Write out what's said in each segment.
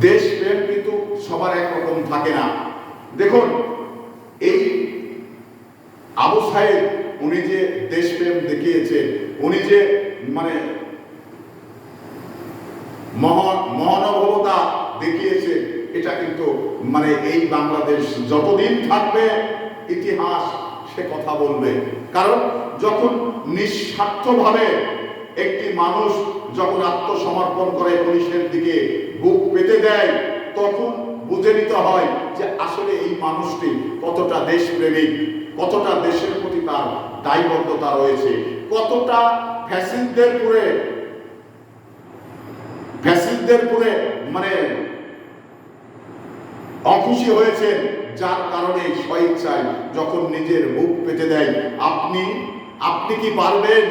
দেশপ্রেম কিন্তু সবার একরকম থাকে না। দেখুন, এই আবু সাইদ উনি যে দেশপ্রেম দেখিয়েছেন, উনি যে মানে মহানুভবতা দেখিয়েছে, এটা কিন্তু মানে এই বাংলাদেশ যতদিন থাকবে ইতিহাস সে কথা বলবে। কারণ যখন নিঃস্বার্থভাবে একটি মানুষ যখন আত্মসমর্পণ করে পুলিশের দিকে বুক পেতে দেয়, তখন বুঝে নিতে হয় যে আসলে এই মানুষটি কতটা দেশপ্রেমিক, কতটা দেশের প্রতি তার দায়বদ্ধতা রয়েছে, কতটা ফ্যাসিস্টদের পুরে মানে অখুশি হয়েছেন, যার কারণে স্বেচ্ছায় যখন নিজের মুখ পেতে দেয়। আপনি কি পারবেন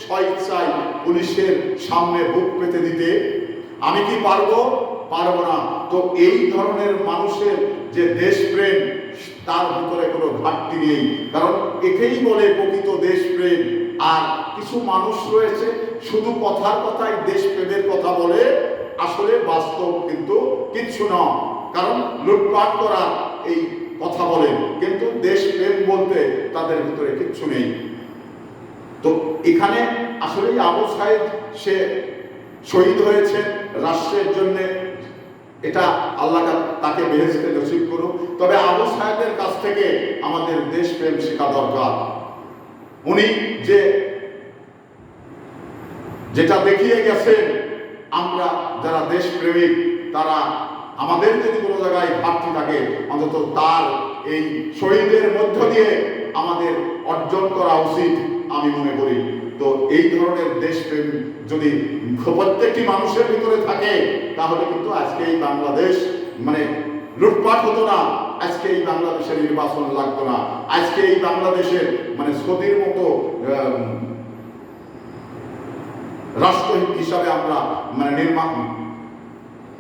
স্বেচ্ছায় পুলিশের সামনে বুক পেতে দিতে? আমি কি পারবো না। তো এই ধরনের মানুষের যে দেশপ্রেম, তার ভিতরে কোনো ঘাটতি নেই, কারণ একেই বলে প্রকৃত দেশপ্রেম। আর কিছু মানুষ রয়েছে শুধু কথায় দেশপ্রেমের কথা বলে, আসলে বাস্তব কিন্তু কিচ্ছু না। কারণ লুটপাট করা এই কথা বলেন, কিন্তু দেশপ্রেম বলতে তাদের ভিতরে কিচ্ছু নেই। তো এখানে আসলে আবু সাইদ সে শহীদ হয়েছে রাষ্ট্রের জন্য, এটা আল্লাহ তাকে বেহেশতে নসিব করুক। তবে আবু সাইদের কাছ থেকে আমাদের দেশপ্রেম শেখা দরকার। উনি যেটা দেখিয়ে গেছেন, আমরা যারা দেশপ্রেমিক তারা আমাদের যদি কোনো জায়গায় ঘাটতি থাকে, অন্তত তার এই শহীদের মধ্য দিয়ে আমাদের অর্জন করা উচিত আমি মনে করি। তো এই ধরনের দেশপ্রেম যদি প্রত্যেকটি মানুষের ভিতরে থাকে, তাহলে কিন্তু আজকে এই বাংলাদেশ মানে লুটপাট হতো না, আজকে এই বাংলাদেশের নির্বাচন লাগতো না, আজকে এই বাংলাদেশের মানে সৌদির মতো রাষ্ট্র হিসাবে আমরা মানে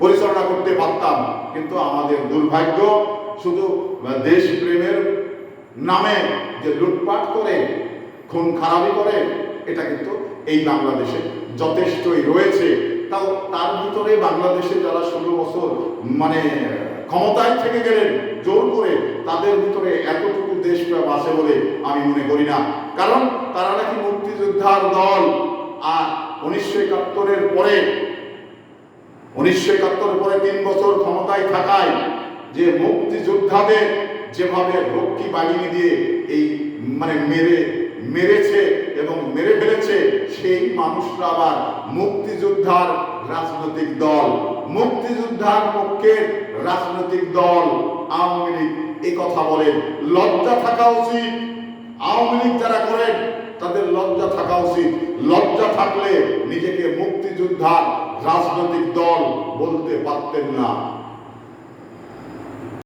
পরিচালনা করতে পারতাম। কিন্তু আমাদের দুর্ভাগ্য, শুধু দেশপ্রেমের নামে যে লুটপাট করে, খুন খারাপি করে, এটা কিন্তু এই বাংলাদেশে যথেষ্টই রয়েছে। তাও তার ভিতরে বাংলাদেশে যারা 16 বছর মানে ক্ষমতায় থেকে গেলেন জোর করে, তাদের ভিতরে এতটুকু দেশপ্রেম আছে বলে আমি মনে করি না। কারণ তারা নাকি মুক্তিযোদ্ধার দল। আর 1971-এর পরে 3 বছর ক্ষমতায় থাকায় যে মুক্তিযোদ্ধাদের যেভাবে রক্ষী বাহিনী দিয়ে এই মানে মেরেছে এবং মেরে ফেলেছে, সেই মানুষরা আবার মুক্তিযোদ্ধার রাজনৈতিক দল, মুক্তিযোদ্ধার পক্ষের রাজনৈতিক দল আওয়ামী লীগ এই কথা বলেন। লজ্জা থাকা উচিত। আওয়ামী লীগ যারা করেন তাদের লজ্জা থাকা উচিত। লজ্জা থাকলে নিজেকে মুক্তিযোদ্ধার রাজনৈতিক দল বলতে পারতেন না।